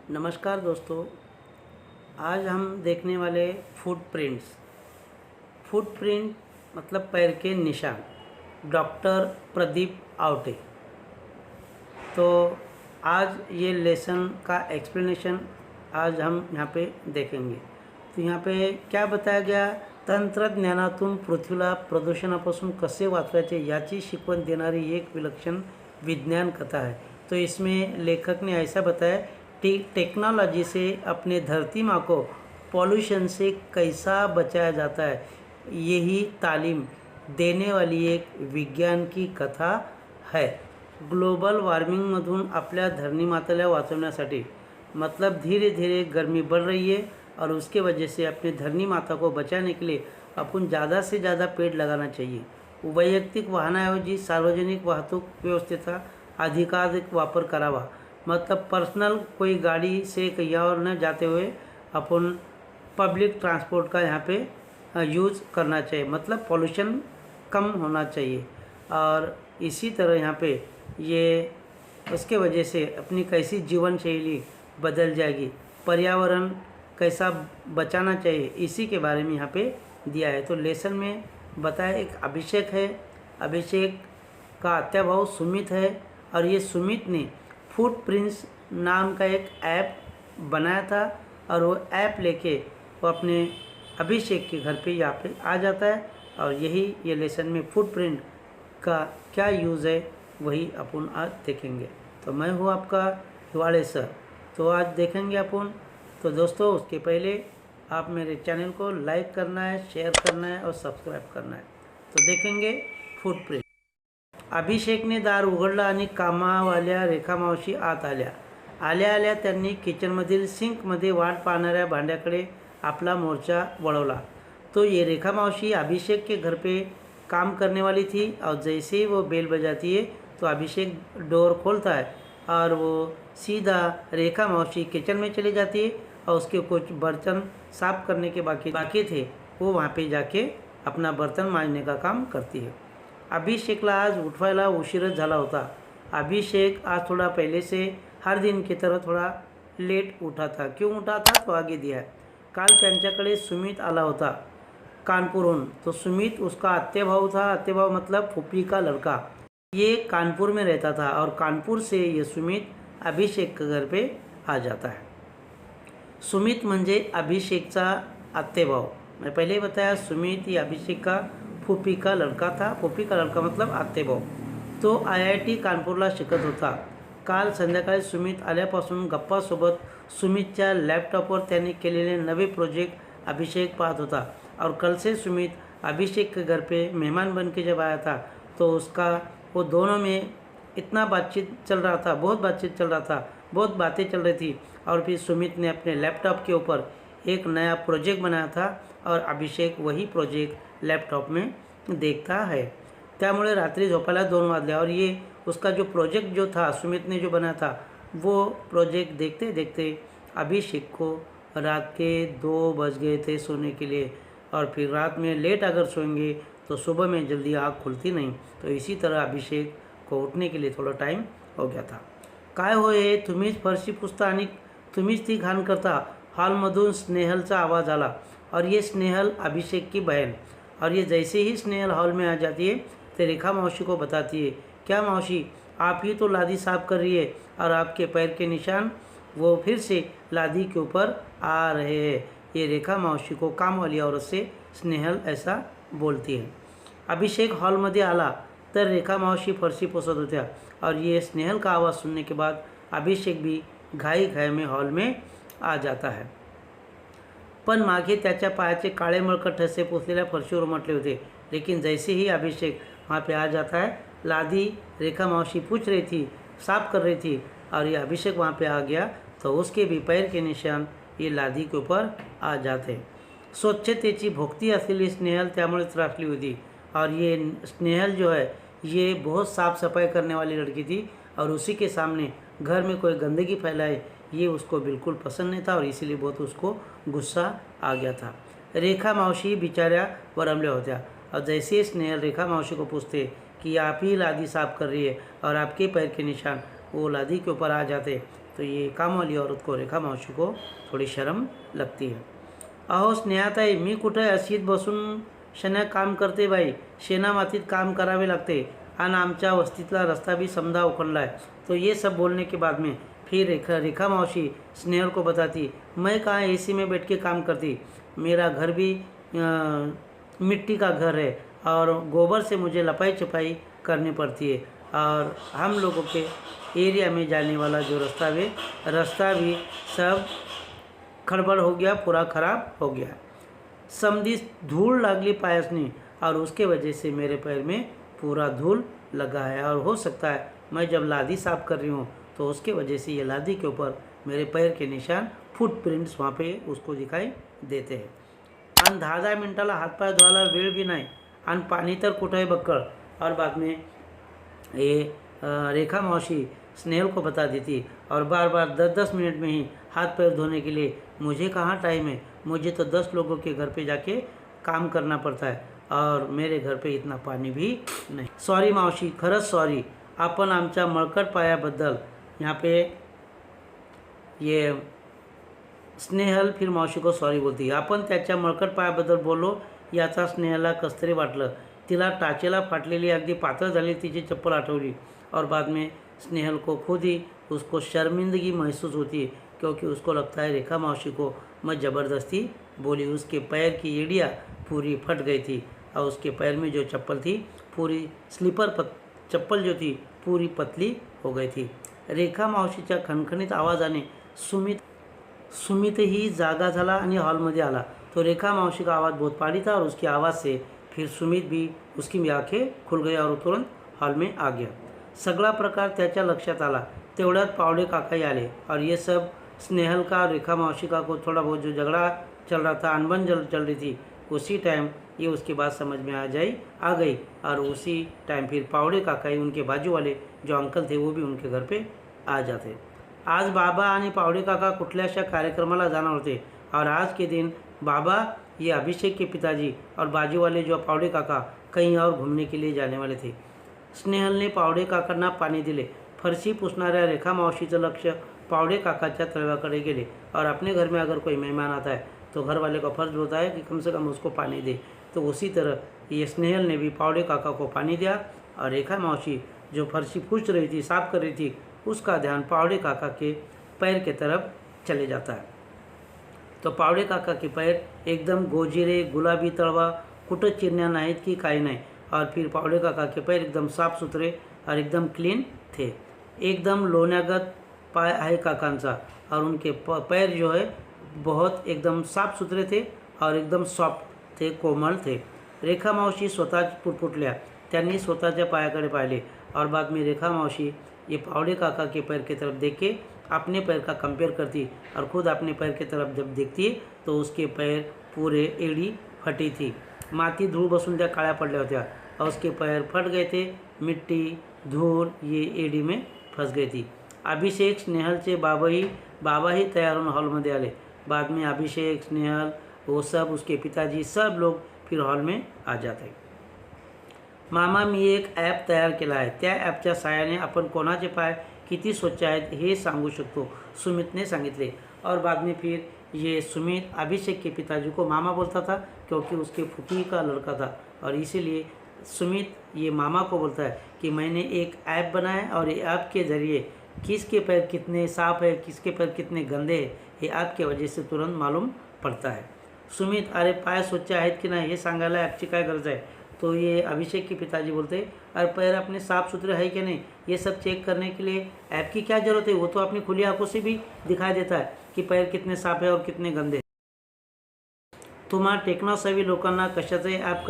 नमस्कार दोस्तों, आज हम देखने वाले फुटप्रिंट्स। फुटप्रिंट मतलब पैर के निशान, डॉक्टर प्रदीप आवटे। तो आज ये लेसन का एक्सप्लेनेशन आज हम यहाँ पे देखेंगे। तो यहाँ पे क्या बताया गया, तंत्रज्ञानातून पृथ्वीला प्रदूषणापासून कसे वाचवायचे याची शिकवण देणारी एक विलक्षण विज्ञान कथा है। तो इसमें लेखक ने ऐसा बताया, टेक्नोलॉजी से अपने धरती माँ को पॉल्यूशन से कैसा बचाया जाता है, यही तालीम देने वाली एक विज्ञान की कथा है। ग्लोबल वॉर्मिंगमधून आपल्या धरणी माताला वाचवण्यासाठी, मतलब धीरे धीरे गर्मी बढ़ रही है और उसके वजह से अपने धरणी माता को बचाने के लिए अपन ज़्यादा से ज़्यादा पेड़ लगाना चाहिए। वैयक्तिक वाहनाऐवजी सार्वजनिक वाहतूक व्यवस्थेचा अधिकाधिक वापर करावा। मतलब पर्सनल कोई गाड़ी से कहीं और न जाते हुए अपन पब्लिक ट्रांसपोर्ट का यहाँ पे यूज़ करना चाहिए, मतलब पॉल्यूशन कम होना चाहिए। और इसी तरह यहाँ पे ये उसके वजह से अपनी कैसी जीवन शैली बदल जाएगी, पर्यावरण कैसा बचाना चाहिए, इसी के बारे में यहाँ पे दिया है। तो लेसन में बताया, एक अभिषेक है, अभिषेक का आत्याभाव सुमित है और ये सुमित ने फुटप्रिंट्स नाम का एक ऐप बनाया था और वो ऐप लेके वो अपने अभिषेक के घर पे यहाँ पे आ जाता है। और यही ये लेसन में फुटप्रिंट का क्या यूज़ है वही अपन आज देखेंगे। तो मैं हूँ आपका हिवाड़े सर। तो आज देखेंगे अपन। तो दोस्तों, उसके पहले आप मेरे चैनल को लाइक करना है, शेयर करना है और सब्सक्राइब करना है। तो देखेंगे फुटप्रिंट। अभिषेकने दार उघडलं आणि कामावाल्या रेखा मावशी आत आल्या। आल्या आल्या त्यांनी किचनमधील सिंकमध्ये वाट पाहणाऱ्या भांड्याकडे आपला मोर्चा वळवला। तो ये रेखा मावशी अभिषेक के घर पे काम करने वाली थी और जैसे ही वो बेल बजाती है तो अभिषेक डोर खोलता है और वो सीधा रेखा मावशी किचन में चली जाती है और उसके कुछ बर्तन साफ करने के बाकी थे, वो वहाँ पे जाके अपना बर्तन मांजने का काम करती है। अभिषेकला आज उठवायला उशीरच झाला होता। अभिषेक आज थोड़ा पहले से हर दिन की तरह थोड़ा लेट उठा था। क्यों उठा था तो आगे दिया है। काल त्यांच्याकडे सुमित आला होता कानपुरहून। तो सुमित उसका आत्याभाव था। आत्याभाव मतलब फूफी का लड़का। ये कानपुर में रहता था और कानपुर से ये सुमित अभिषेक के घर पे आ जाता है। सुमित म्हणजे अभिषेकचा आत्याभाव। मैं पहले ही बताया, सुमित ये अभिषेक का फूफी का लड़का था। फूफी का लड़का मतलब आत्याभाऊ। तो IIT कानपूरला शिकत होता। काल संध्याकाळी सुमित आल्यापासून गप्पासोबत सुमितच्या लॅपटॉपवर त्याने केलेले नवे प्रोजेक्ट अभिषेक पाहत होता। और कल से सुमित अभिषेक के घर पे मेहमान बन के जब आया था तो उसका वो दोनों में इतना बातचीत चल रहा था, बहुत बातचीत चल रहा था, बहुत बातें चल रही थी। और फिर सुमित ने अपने लैपटॉप के ऊपर एक नया प्रोजेक्ट बनाया था और अभिषेक वही प्रोजेक्ट लैपटॉप में देखता है। त्यामुळे रात्रि झोपायला 2 वाजले और ये उसका जो प्रोजेक्ट जो था सुमित ने जो बनाया था वो प्रोजेक्ट देखते देखते अभिषेक को रात के 2 बज गए थे सोने के लिए। और फिर रात में लेट अगर सोएंगे तो सुबह में जल्दी आँख खुलती नहीं। तो इसी तरह अभिषेक को उठने के लिए थोड़ा टाइम हो गया था। काय होय, तुम्हीच फरशी पुसता आणि तुम्हीच ती घाण करता। हॉलमधून स्नेहलचा आवाज़ आला और ये स्नेहल अभिषेक की बहन। और ये जैसे ही स्नेहल हॉल में आ जाती है तो रेखा मौसी को बताती है, क्या मौसी, आप ही तो लादी साफ कर रही है और आपके पैर के निशान वो फिर से लादी के ऊपर आ रहे हैं। ये रेखा मौसी को काम वाली औरत से स्नेहल ऐसा बोलती है। अभिषेक हॉलमध्ये आला तर रेखा मौसी फरशी पुसत होत्या और ये स्नेहल का आवाज़ सुनने के बाद अभिषेक भी घाई में हॉल में आ जाता है। पण मागे त्याच्या पायाचे काळे मळकट ठसे पुसलेल्या फरशीवर उमटले होते। लेकिन जैसे ही अभिषेक वहाँ पे आ जाता है, लादी रेखा मौसी पूछ रही थी, साफ कर रही थी और ये अभिषेक वहाँ पे आ गया तो उसके भी पैर के निशान ये लादी के ऊपर आ जाते। स्वच्छतेची भोगती असलेली स्नेहल त्यामुळे त्रासली होती। और ये स्नेहल जो है ये बहुत साफ़ सफाई करने वाली लड़की थी और उसी के सामने घर में कोई गंदगी फैलाए ये उसको बिल्कुल पसंद नहीं था और इसीलिए बहुत उसको गुस्सा आ गया था। रेखा मावशी बिचाऱ्या वरमल्या होत्या और जैसे स्नेहल रेखा मावशी को पूछते कि आप ही लादी साफ कर रही है और आपके पैर के निशान वो लादी के ऊपर आ जाते, तो ये काम वाली औरत को रेखा मावशी को थोडी शरम लगती है। अहो स्नेहाताई, मी कुठे अशीच बसून शना काम करते बाई, शेणामातीत काम करावे लागते आणि आमच्या वस्तीतला रस्ता भी समधा उखड़ला है। तो ये सब बोलने के बाद में फिर रेखा मावशी स्नेहल को बताती, मैं कहाँ एसी में बैठ के काम करती, मेरा घर भी मिट्टी का घर है और गोबर से मुझे लपाई छपाई करनी पड़ती है और हम लोगों के एरिया में जाने वाला जो रास्ता भी सब खड़बड़ हो गया, पूरा खराब हो गया। समझी धूल लागली पायसनी और उसके वजह से मेरे पैर में पूरा धूल लगा है और हो सकता है मैं जब लादी साफ कर रही हूँ तो उसके वजह से ये लादी के ऊपर मेरे पैर के निशान फुटप्रिंट्स वहाँ पे उसको दिखाई देते हैं। आणि 10-10 मिनिटाला हातपाय धुवायला वेळ भी नाही आणि पाणी तर कुठंही बक्कळ। और बाद में ये रेखा मावशी स्नेहल को बता देती और बार बार 10-10 मिनट में ही हाथ पैर धोने के लिए मुझे कहाँ टाइम है, मुझे तो 10 लोगों के घर पे जाके काम करना पड़ता है और मेरे घर पे इतना पानी भी नहीं। सॉरी मावशी, खरंच सॉरी, आपण आमच्या मळकट पायाबद्दल। यहाँ पे ये स्नेहल फिर मावशी को सॉरी बोलती। आपण त्याच्या मळकट पायाबद्दल बोललो याचा स्नेहलला कसतरी वाटलं। तिला टाचेला फाटलेली अगदी पातळ झालेली तिची चप्पल आठवली और बाद में स्नेहल को खुद ही उसको शर्मिंदगी महसूस होती है क्योंकि उसको लगता है रेखा मावशी को मैं ज़बरदस्ती बोली। उसके पैर की एड़ियाँ पूरी फट गई थी और उसके पैर में जो चप्पल थी पूरी चप्पल जो थी पूरी पतली हो गई थी। रेखा मावशीच्या खणखणीत आवाजाने सुमित ही जागा झाला आणि हॉलमध्ये आला। तो रेखा मावशी का आवाज़ बहुत भारी था और उसकी आवाज़ से फिर सुमित भी उसकी आंखें खुल गई और तुरंत हॉल में आ गया। सगळा प्रकार त्याच्या लक्षात आला। तेवढ्यात पावडे काकाई आले और ये सब स्नेहल का रेखा मावशी का को थोड़ा बहुत जो झगड़ा चल रहा था, अनबन चल रही थी, उसी टाइम ये उसकी बात समझ में आ गई और उसी टाइम फिर पावड़े काकाई उनके बाजू वाले जो अंकल थे वो भी उनके घर पे आ जाते। आज बाबा आणि पावड़े काका कुठल्याशा कार्यक्रमाला जाणार होते और आज के दिन बाबा, ये अभिषेक के पिताजी और बाजू वाले जो पावड़े काका कहीं और घूमने के लिए जाने वाले थे। स्नेहल ने पावड़े काकांना पाणी दिले। फरशी पुसणाऱ्या रेखा मावशीचं लक्ष पावड़े काकाच्या तळव्याकडे गेले और अपने घर में अगर कोई मेहमान आता है तो घर वाले का फर्ज होता है कि कम से कम उसको पानी दे। तो उसी तरह ये स्नेहल ने भी पावड़े काका को पानी दिया और रेखा मावशी जो फर्शी पूछ रही थी, साफ कर रही थी, उसका ध्यान पावड़े काका के पैर के तरफ चले जाता है। तो पावड़े काका के पैर एकदम गोजिरे गुलाबी तळवा, कुठं चिरण्या नाहीत की काही नाही और फिर पावड़े काका के पैर एकदम साफ सुथरे और एकदम क्लीन थे। एकदम लोण्यागत पाय आहे काकांचा और उनके पैर जो है बहुत एकदम साफ सुथरे थे और एकदम सॉफ्ट थे, कोमल थे। रेखा मावशी स्वतः पुटपुटल्या। त्यांनी स्वतःच्या पायाकडे पाहिले और बाद में रेखा मावशी ये पावड़े काका के पैर की तरफ देख के अपने पैर का कंपेयर करती और खुद अपने पैर की तरफ जब देखती तो उसके पैर पूरे एड़ी फटी थी। माती धूल बसून त्या काळ्या पडल्या होत्या और उसके पैर फट गए थे। मिट्टी धूल ये एड़ी में फंस गई थी। अभिषेक स्नेहलचे बाबा ही तैयार होऊन हॉलमध्ये आले। बाद में अभिषेक स्नेहल वो सब उसके पिताजी सब लोग फिर हॉल में आ जाते। मामा, मी एक ॲप तयार केला आहे, त्या ॲपच्या सहाय्याने आपण कोणाचे पाय किती स्वच्छ आहेत हे सांगू शकतो, सुमित ने सांगितले। और बाद में फिर ये सुमित अभिषेक के पिताजी को मामा बोलता था क्योंकि उसके फूफी का लड़का था और इसीलिए सुमित ये मामा को बोलता है कि मैंने एक ऐप बनाया और ये ऐप के ज़रिए किसके पैर कितने साफ़ है, किसके पैर कितने गंदे हैं, ये ऐप के वजह से तुरंत मालूम पड़ता है। सुमित, अरे पाय स्वच्छ आहेत की नाही हे सांगायला ॲपची काय गरज आहे? तो ये अभिषेक के पिताजी बोलते हैं, अरे पैर अपने साफ़ सुथरे है कि नहीं ये सब चेक करने के लिए ऐप की क्या ज़रूरत है? वो तो अपनी खुली आंखों से भी दिखाई देता है कि पैर कितने साफ़ है और कितने गंदे। तुम्हा टेक्नॉसॅव्ही लोकांना कशाचंही ॲप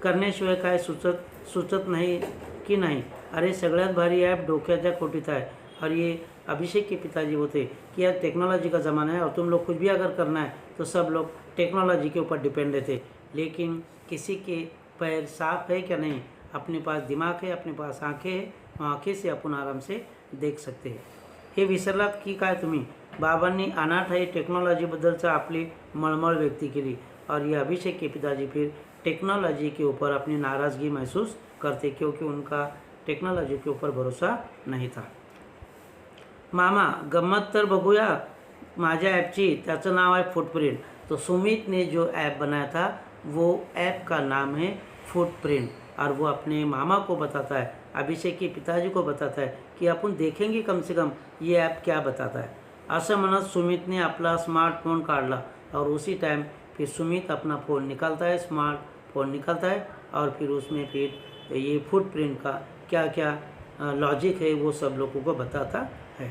करण्याशिवाय काय सुचत नाही की नाही? अरे सगळ्यात भारी ऐप डोक्याच्या कोठीत है। और ये अभिषेक के पिताजी होते कि यार टेक्नोलॉजी का ज़माना है और तुम लोग कुछ भी अगर करना है तो सब लोग टेक्नोलॉजी के ऊपर डिपेंड थे, लेकिन किसी के पैर साफ़ है क्या नहीं, अपने पास दिमाग है, अपने पास आंखें हैं, आंखें से अपन आराम से देख सकते हैं। हे विसरलात की काय तुम्ही? बाबांनी अनाठाई टेक्नोलॉजीबद्दलचं आपली मळमळ व्यक्त केली और ये अभिषेक के पिताजी फिर टेक्नोलॉजी के ऊपर अपनी नाराज़गी महसूस करते क्योंकि उनका टेक्नोलॉजी के ऊपर भरोसा नहीं था। मामा गंमत तर बघूया माझ्या ॲपची, त्याचं नाव आहे फुटप्रिंट। तो सुमित ने जो ऐप बनाया था वो ऐप का नाम है फुटप्रिंट और वो अपने मामा को बताता है, अभिषेक के पिताजी को बताता है कि अपन देखेंगे कम से कम ये ऐप क्या बताता है। असं म्हणत सुमितने आपला स्मार्टफोन काढला और उसी टाइम फिर सुमित अपना फ़ोन निकालता है, स्मार्टफोन निकालता है और फिर उसमें फिर ये फुटप्रिंट का क्या क्या लॉजिक है वो सब लोगों को बताता है।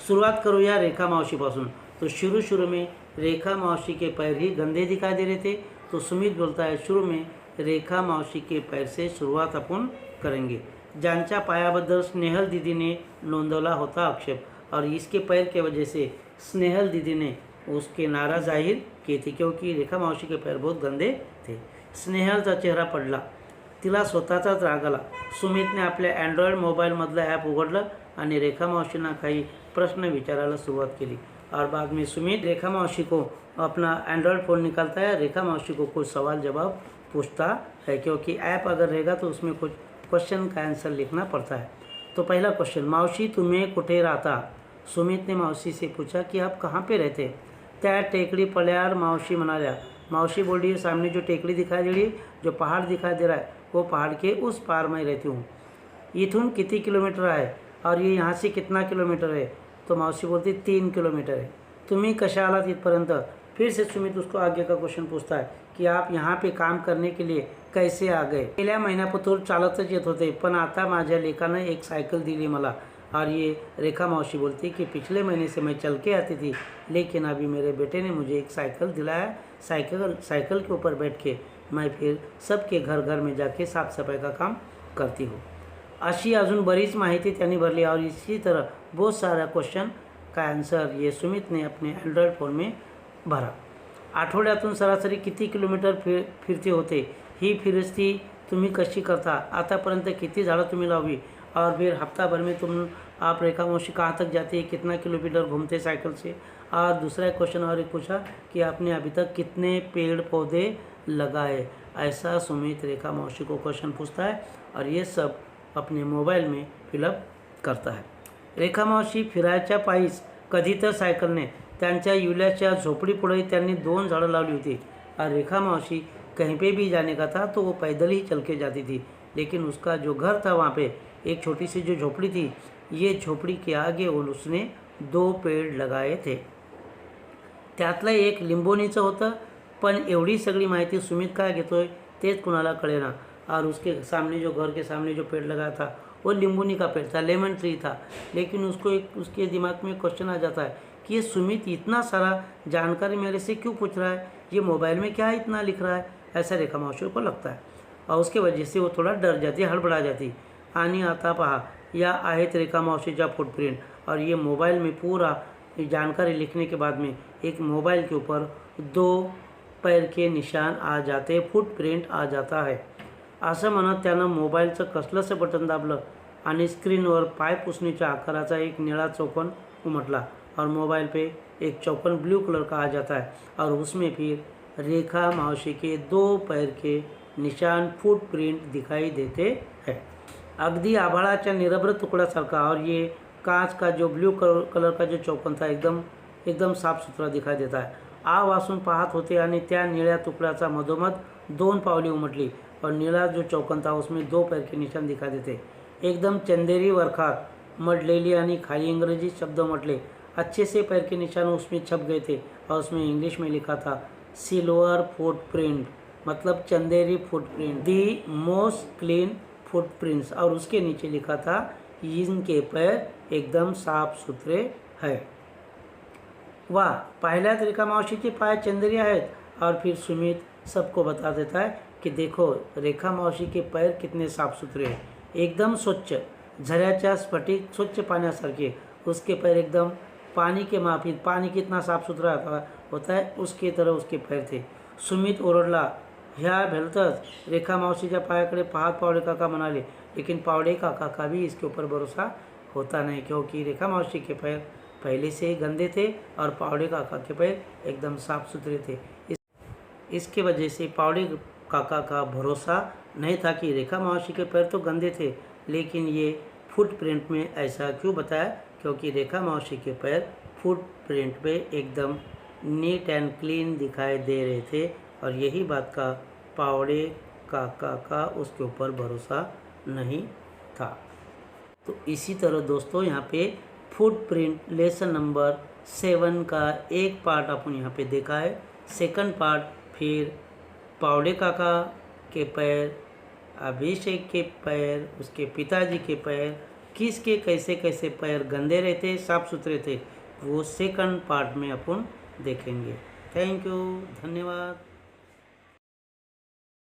शुरुआत करूया रेखा मौसीपासून। तो शुरू में रेखा मौसी के पैर ही गंदे दिखाई दे रहे थे, तो सुमित बोलता है शुरू में रेखा मौसी के पैर से सुरुवात आपण करेंगे, ज्यांच्या पायाबद्दल स्नेहल दीदी ने नोंदवला होता आक्षेप और इसके पैर के वजह से स्नेहल दीदी ने उसके नारा जाहीर की थी क्योंकि रेखा मौसी के पैर बहुत गंदे थे। स्नेहलचा चेहरा पडला, तिला स्वतःचाच राग आला। सुमितने आपल्या अँड्रॉइड मोबाईलमधलं ॲप उघडलं आणि रेखा मौसींना काही प्रश्न विचारायला सुरुवात केली और बाद में सुमित रेखा मौसी को अपना एंड्रॉयड फ़ोन निकालता है, रेखा मौसी को कुछ सवाल जवाब पूछता है क्योंकि ऐप अगर रहेगा तो उसमें कुछ क्वेश्चन का आंसर लिखना पड़ता है। तो पहला क्वेश्चन, मावशी तुम्हें कुठे राहता? सुमित ने मावशी से पूछा कि आप कहाँ पे रहते? त्या टेकड़ी पल्यार मावशी म्हणाल्या। मावशी बोल रही है सामने जो टेकड़ी दिखाई दे रही है, जो पहाड़ दिखाई दे रहा है, वो पहाड़ के उस पार में रहती हूँ। इथून किती किलोमीटर है और ये यहाँ से कितना किलोमीटर है? तो मावशी बोलती 3 किलोमीटर है। तुम्ही कशा आलात इथपर्यंत? फिर से सुमित उसको आगे का क्वेश्चन पूछता है कि आप यहाँ पे काम करने के लिए कैसे आ गए? गेल्या महिन्यापासून चालतच येत होते, पण आता माझ्या लेकानं एक साइकिल दिली मला। और ये रेखा मौसी बोलती कि पिछले महीने से मैं चल के आती थी, लेकिन अभी मेरे बेटे ने मुझे एक साइकिल दिलाया। साइकिल के ऊपर बैठ के मैं फिर सबके घर घर में जाके साफ सफाई का काम करती हूँ। अशी अजून बरीच माहिती त्यांनी भरली और इसी तरह बहुत सारा क्वेश्चन का आंसर ये सुमित ने अपने एंड्रॉयड फ़ोन में भरा। आठवड्यातून सरासरी किती किलोमीटर फिरते होते? ही फिरस्ती तुम्ही कशी करता? आतापर्यंत किती झाडं तुम्ही लावली? और फिर हफ्ता भर में आप रेखा मौसी कहाँ तक जाती है, कितना किलोमीटर घूमते साइकिल से? और दूसरा क्वेश्चन और एक पूछा कि आपने अभी तक कितने पेड़ पौधे लगाए? ऐसा सुमित रेखा मौसी को क्वेश्चन पूछता है और ये सब अपने मोबाईल में फिलअप करता है। रेखा मावशी फिरायच्या पायीच कधी तर सायकलने त्यांच्या युल्याच्या झोपडीपुढे त्यांनी 2 झाडं लावली होती और रेखा मावशी कहीं पे भी जाने का था तो वो पैदल ही चल के जाती थी, लेकिन उसका जो घर था वहाँ पे एक छोटी सी जो झोपड़ी थी, ये झोपड़ी के आगे उसने 2 पेड़ लगाए थे। त्यातलं एक लिंबोनीचं होतं, पण एवढी सगळी माहिती सुमित काय घेतोय तेच कुणाला कळेना। और उसके सामने जो घर के सामने जो पेड़ लगाया था वो लींबूनी का पेड़ था, लेमन ट्री था। लेकिन उसके दिमाग में क्वेश्चन आ जाता है कि ये सुमित इतना सारा जानकारी मेरे से क्यों पूछ रहा है, ये मोबाइल में क्या इतना लिख रहा है, ऐसा रेखा मौसी को लगता है और उसके वजह से वो थोड़ा डर जाती, हड़बड़ा जाती। आणि आता पहा, या आहेत रेखा मौसीच्या फुटप्रिंट और ये मोबाइल में पूरा जानकारी लिखने के बाद में एक मोबाइल के ऊपर 2 पैर के निशान आ जाते, फुटप्रिंट आ जाता है। असं म्हणत त्यानं मोबाईलचं कसलंसं बटन दाबलं आणि स्क्रीनवर पाय पुसणीच्या आकाराचा एक निळा चौकोन उमटला और मोबाइल पे एक चौकोन ब्लू कलर का आ जाता है और उसमें फिर रेखा मौसी के 2 पैर के निशान फुटप्रिंट दिखाई देते हैं, अगदी आभाळाच्या निरभ्र तुकड्यासारखा। और ये कांच का जो ब्लू कलर का जो चौकोन था एकदम साफ सुथरा दिखाई देता है। आ वासून पाहत होते आणि त्या निळ्या तुकड्याचा मधोमध 2 पावले उमटली और नीला जो चौकोन था उसमें 2 पैर के निशान दिखाई देते। एकदम चंदेरी वरखात मडलेली आणि खाली अंग्रेजी शब्द मटले अच्छे से पैर के निशान उसमें छप गए थे और उसमें इंग्लिश में लिखा था सिल्वर फुटप्रिंट, मतलब चंदेरी फुटप्रिंट, दी मोस्ट क्लीन फुटप्रिंट्स। और उसके नीचे लिखा था इनके पैर एकदम साफ सुथरे है। वाह, पहिल्याच रेखा मावशीचे पाय चंदेरी आहेत। और फिर सुमित सबको बता देता है कि देखो रेखा मौसी के पैर कितने साफ सुथरे हैं, एकदम स्वच्छ, झऱ्याच्या स्फटिक स्वच्छ पाण्यासारखे। उसके पैर एकदम पानी के माफिक, पानी कितना साफ सुथरा होता है उसके तरह उसके पैर थे। सुमित ओरडला, ह्या भलतंच। रेखा मौसीच्या पायाकडे पाहत पावडे काका म्हणाले, लेकिन पावडे काका का भी इसके ऊपर भरोसा होता नहीं, क्योंकि रेखा मौसी के पैर पहले से ही गंदे थे और पावड़े काका के पैर एकदम साफ सुथरे थे। इसके वजह से पावड़े काका का भरोसा नहीं था कि रेखा मौसी के पैर तो गंदे थे, लेकिन ये फुटप्रिंट में ऐसा क्यों बताया, क्योंकि रेखा मौसी के पैर फुटप्रिंट पे एकदम नीट एंड क्लीन दिखाई दे रहे थे, और यही बात का पावड़े काका का उसके ऊपर भरोसा नहीं था। तो इसी तरह दोस्तों यहाँ पे फुटप्रिंट लेसन नंबर 7 का एक पार्ट अपन यहाँ पे देखा है। सेकंड पार्ट फिर पावड़े काका के पैर, अभिषेक के पैर, उसके पिताजी के पैर, किसके कैसे कैसे पैर गंदे रहते साफ सुथरे थे, वो सेकंड पार्ट में अपन देखेंगे। थैंक यू, धन्यवाद।